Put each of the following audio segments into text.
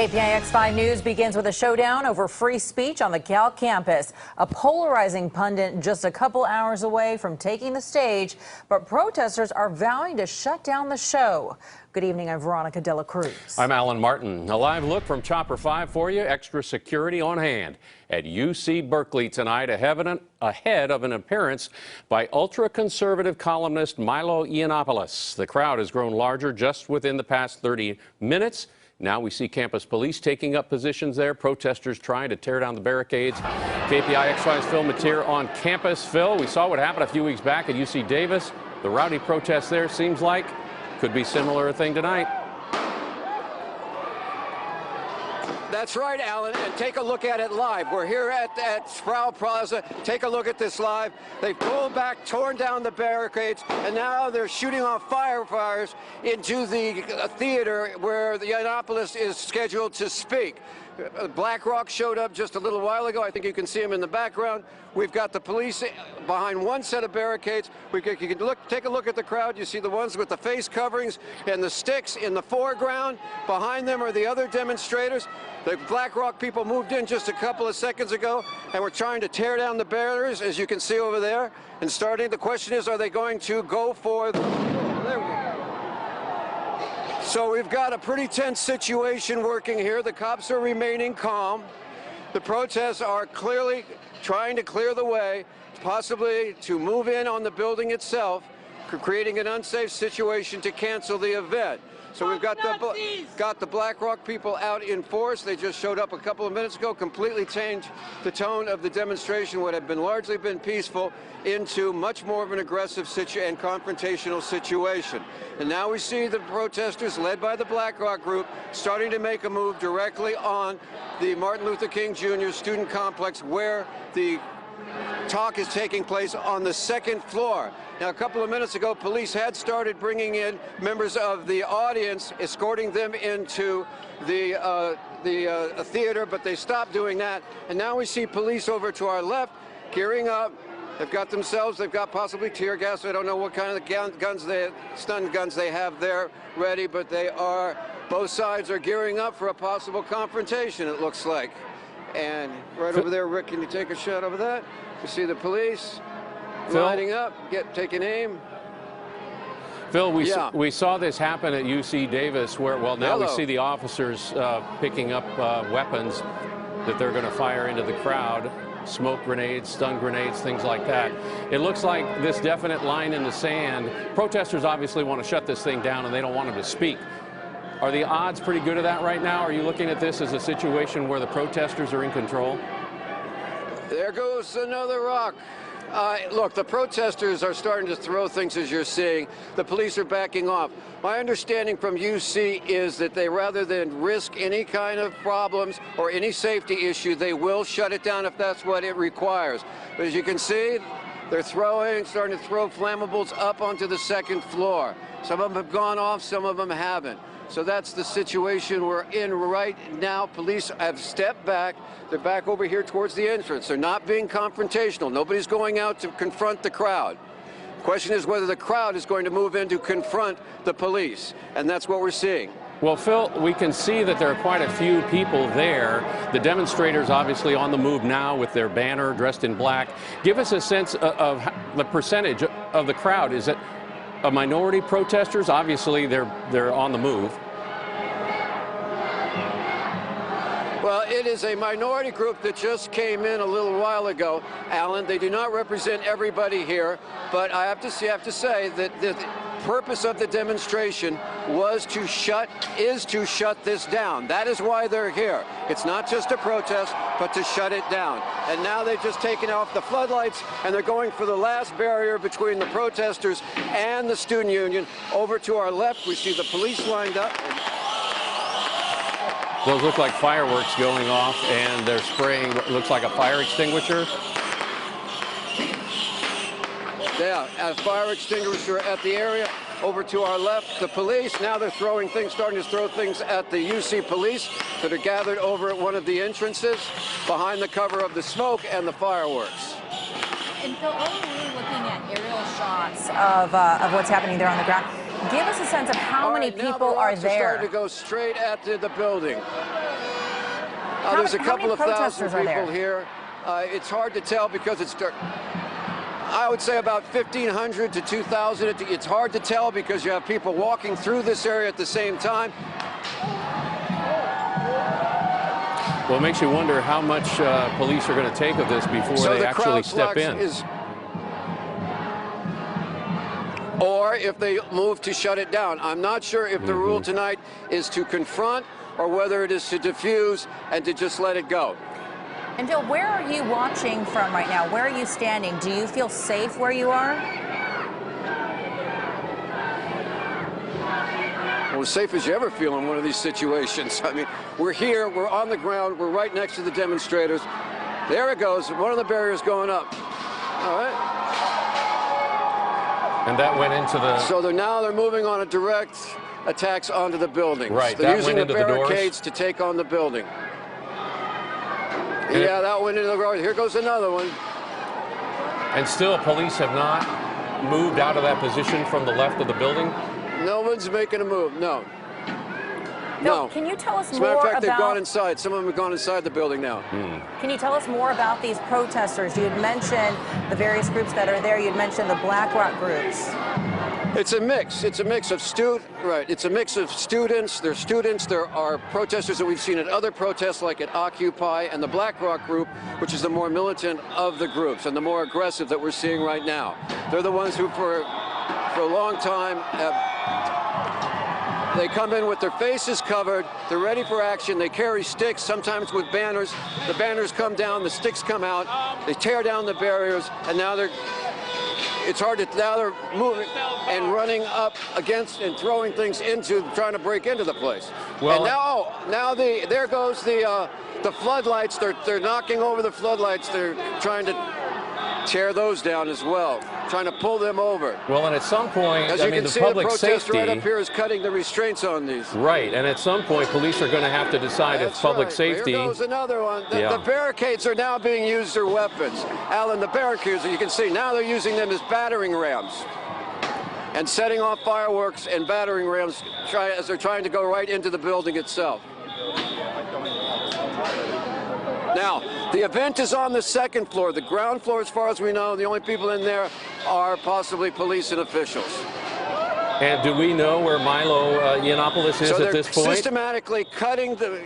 KPIX 5 News begins with a showdown over free speech on the Cal campus. A polarizing pundit just a couple hours away from taking the stage, but protesters are vowing to shut down the show. Good evening, I'm Veronica Dela Cruz. I'm Alan Martin. A live look from Chopper 5 for you. Extra security on hand at UC Berkeley tonight ahead of an appearance by ultra-conservative columnist Milo Yiannopoulos. The crowd has grown larger just within the past 30 minutes. Now we see campus police taking up positions there, protesters trying to tear down the barricades. KPIX 5's Phil Mateer on campus. Phil, we saw what happened a few weeks back at UC Davis. The rowdy protest there seems like could be similar thing tonight. That's right, Alan, and take a look at it live. We're here at Sproul Plaza. Take a look at this live. They've pulled back, torn down the barricades, and now they're shooting off firefighters into the theater where the Yiannopoulos is scheduled to speak. BlackRock showed up just a little while ago. I think you can see him in the background. We've got the police behind one set of barricades. You can take a look at the crowd. You see the ones with the face coverings and the sticks in the foreground. Behind them are the other demonstrators. The BlackRock people moved in just a couple of seconds ago, and we're trying to tear down the barriers, as you can see over there. And the question is, are they going to go for the... There we go. So we've got a pretty tense situation working here. The cops are remaining calm. The protests are clearly trying to clear the way, possibly to move in on the building itself, creating an unsafe situation to cancel the event. So we've got the BlackRock people out in force. They just showed up a couple of minutes ago, completely changed the tone of the demonstration, what had been largely peaceful, into much more of an aggressive and confrontational situation. And now we see the protesters, led by the BlackRock group, starting to make a move directly on the Martin Luther King Jr. student complex, where the talk is taking place on the second floor. Now, a couple of minutes ago, police had started bringing in members of the audience, escorting them into the theater, but they stopped doing that. And now we see police over to our left, gearing up. They've got possibly tear gas. I don't know what kind of stun guns they have there ready, but both sides are gearing up for a possible confrontation, it looks like. And right over there, Rick, can you take a shot over that? You see the police lining up, taking aim. Phil, we saw this happen at UC Davis, where, well, now we see the officers picking up weapons that they're going to fire into the crowd. Smoke grenades, stun grenades, things like that. It looks like this definite line in the sand. Protesters obviously want to shut this thing down, and they don't want them to speak. Are the odds pretty good of that right now? Are you looking at this as a situation where the protesters are in control? There goes another rock. Look, the protesters are starting to throw things, as you're seeing. The police are backing off. My understanding from UC is that they, rather than risk any kind of problems or any safety issue, they will shut it down if that's what it requires. But as you can see, they're starting to throw flammables up onto the second floor. Some of them have gone off, some of them haven't. So that's the situation we're in right now. Police have stepped back. They're back over here towards the entrance. They're not being confrontational. Nobody's going out to confront the crowd. The question is whether the crowd is going to move in to confront the police, and that's what we're seeing. Well, Phil, we can see that there are quite a few people there. The demonstrators obviously on the move now with their banner dressed in black. Give us a sense of the percentage of the crowd. Is it a minority protesters? Obviously, they're on the move. Well, it is a minority group that just came in a little while ago, Alan. They do not represent everybody here, but I have to say that the purpose of the demonstration is to shut this down. That is why they're here. It's not just a protest, but to shut it down. And now they've just taken off the floodlights, and they're going for the last barrier between the protesters and the student union. Over to our left, we see the police lined up. Those look like fireworks going off, and they're spraying what looks like a fire extinguisher. Yeah, a fire extinguisher at the area. Over to our left, the police. Now they're starting to throw things at the UC police that are gathered over at one of the entrances behind the cover of the smoke and the fireworks. And Phil, we're looking at aerial shots of what's happening there on the ground. Give us a sense of how many people are there. Starting to go straight at the building. There's a couple of thousand protesters are people there? here. It's hard to tell because it's dark. I would say about 1,500 to 2,000. It's hard to tell because you have people walking through this area at the same time. Well, it makes you wonder how much police are going to take of this before they actually step in. Or if they move to shut it down. I'm not sure if the rule tonight is to confront or whether it is to diffuse and to just let it go. And Phil, where are you watching from right now? Where are you standing? Do you feel safe where you are? Well, as safe as you ever feel in one of these situations. I mean, we're here, we're on the ground, we're right next to the demonstrators. There it goes, one of the barriers going up. All right. And that went into the... So now they're moving on a direct attacks onto the building. Right, They're that using went the into the doors. barricades to take on the building. Yeah, that went into the door. Here goes another one. And still, police have not moved out of that position from the left of the building? No one's making a move, no. No. Can you tell us As a more matter of fact, they've about... gone inside. Some of them have gone inside the building now. Can you tell us more about these protesters? You had mentioned the various groups that are there. You had mentioned the BlackRock groups. It's a mix. It's a mix of It's a mix of students. There's students. There are protesters that we've seen at other protests, like at Occupy, and the BlackRock group, which is the more militant of the groups and the more aggressive that we're seeing right now. They're the ones who, for a long time, they come in with their faces covered. They're ready for action. They carry sticks, sometimes with banners. The banners come down. The sticks come out. They tear down the barriers, and now they're moving and running up against and throwing things into, trying to break into the place. Well, and now there goes the floodlights. They're knocking over the floodlights. They're trying to tear those down as well, trying to pull them over. Well, and at some point, as I you mean, can the see, public the protest safety right up here is cutting the restraints on these. Right, and at some point, police are going to have to decide if public safety. Here goes another one. The barricades are now being used as weapons. Alan, the barricades, you can see now they're using them as battering rams and setting off fireworks and battering rams as they're trying to go right into the building itself. Now, the event is on the second floor. The ground floor, as far as we know, the only people in there are possibly police and officials. And do we know where Milo Yiannopoulos is at this point? So they're systematically cutting the...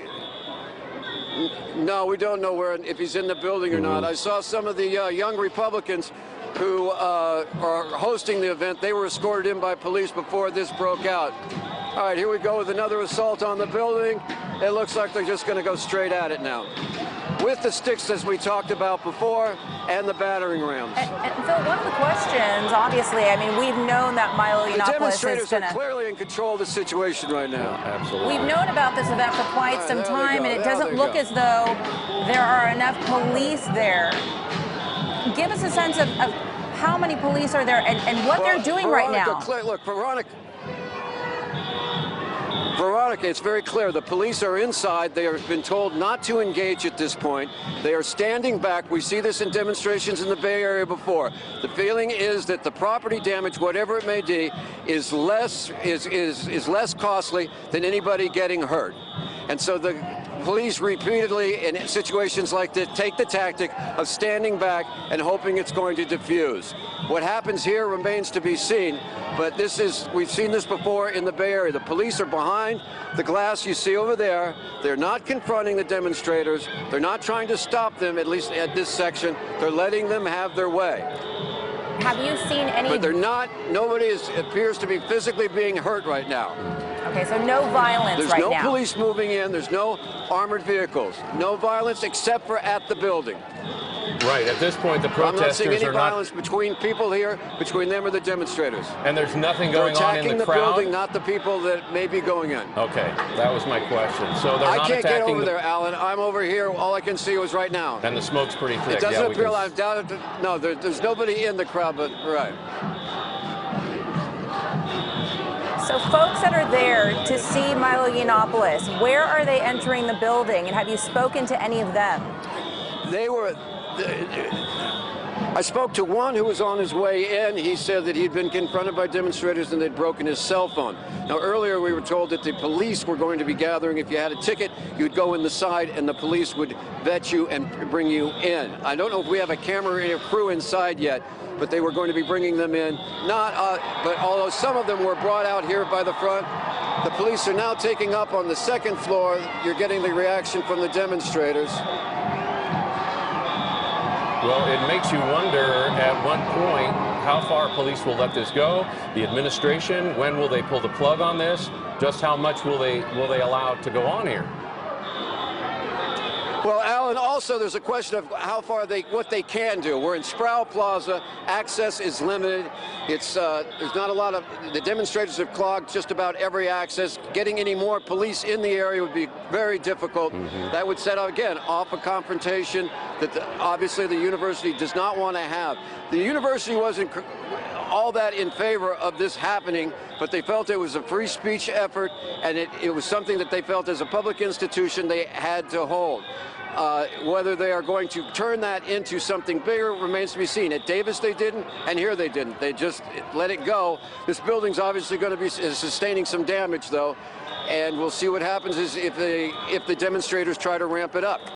No, we don't know if he's in the building or not. I saw some of the young Republicans who are hosting the event. They were escorted in by police before this broke out. All right, here we go with another assault on the building. It looks like they're just going to go straight at it now, with the sticks, as we talked about before, and the battering rams. And Phil, one of the questions, obviously, I mean, we've known that Milo Yiannopoulos is The demonstrators are clearly in control of the situation right now. Absolutely. We've known about this event for quite some time, and it doesn't look as though there are enough police there. Give us a sense of how many police are there and what they're doing right now. Look, Veronica, it's very clear. The police are inside. They have been told not to engage at this point. They are standing back. We see this in demonstrations in the Bay Area before. The feeling is that the property damage, whatever it may be, is less costly than anybody getting hurt. And so the police repeatedly, in situations like this, take the tactic of standing back and hoping it's going to diffuse. What happens here remains to be seen, but we've seen this before in the Bay Area. The police are behind the glass you see over there. They're not confronting the demonstrators. They're not trying to stop them, at least at this section. They're letting them have their way. Have you seen any... But they're not, nobody appears to be physically being hurt right now. Okay, so no violence right now. There's no police moving in. There's no armored vehicles. No violence except for at the building. Right, at this point, the protesters are not... I'm not seeing any violence between people here, between them or the demonstrators. And there's nothing going on in the crowd? They're attacking the building, not the people that may be going in. Okay, that was my question. So they're not attacking... I can't get over there, Alan. I'm over here. All I can see was right now. And the smoke's pretty thick. It doesn't appear like... No, there's nobody in the crowd, but right. So folks that are there to see Milo Yiannopoulos, where are they entering the building, and have you spoken to any of them? I spoke to one who was on his way in. He said that he'd been confronted by demonstrators and they'd broken his cell phone. Now, earlier we were told that the police were going to be gathering. If you had a ticket, you'd go in the side and the police would vet you and bring you in. I don't know if we have a camera or a crew inside yet, but they were going to be bringing them in. But although some of them were brought out here by the front, the police are now taking up on the second floor. You're getting the reaction from the demonstrators. Well, it makes you wonder at what point how far police will let this go. The administration, when will they pull the plug on this? Just how much will they allow it to go on here? Well, Alan, also there's a question of how far what they can do. We're in Sproul Plaza. Access is limited. There's not a lot of, the demonstrators have clogged just about every access. Getting any more police in the area would be very difficult. That would set up, again, off a confrontation that obviously the university does not want to have. The university wasn't all that in favor of this happening, but they felt it was a free speech effort, and it was something that they felt as a public institution they had to hold. Whether they are going to turn that into something bigger remains to be seen. At Davis they didn't, and here they didn't. They just let it go. This building's obviously going to be sustaining some damage, though, and we'll see what happens if the demonstrators try to ramp it up.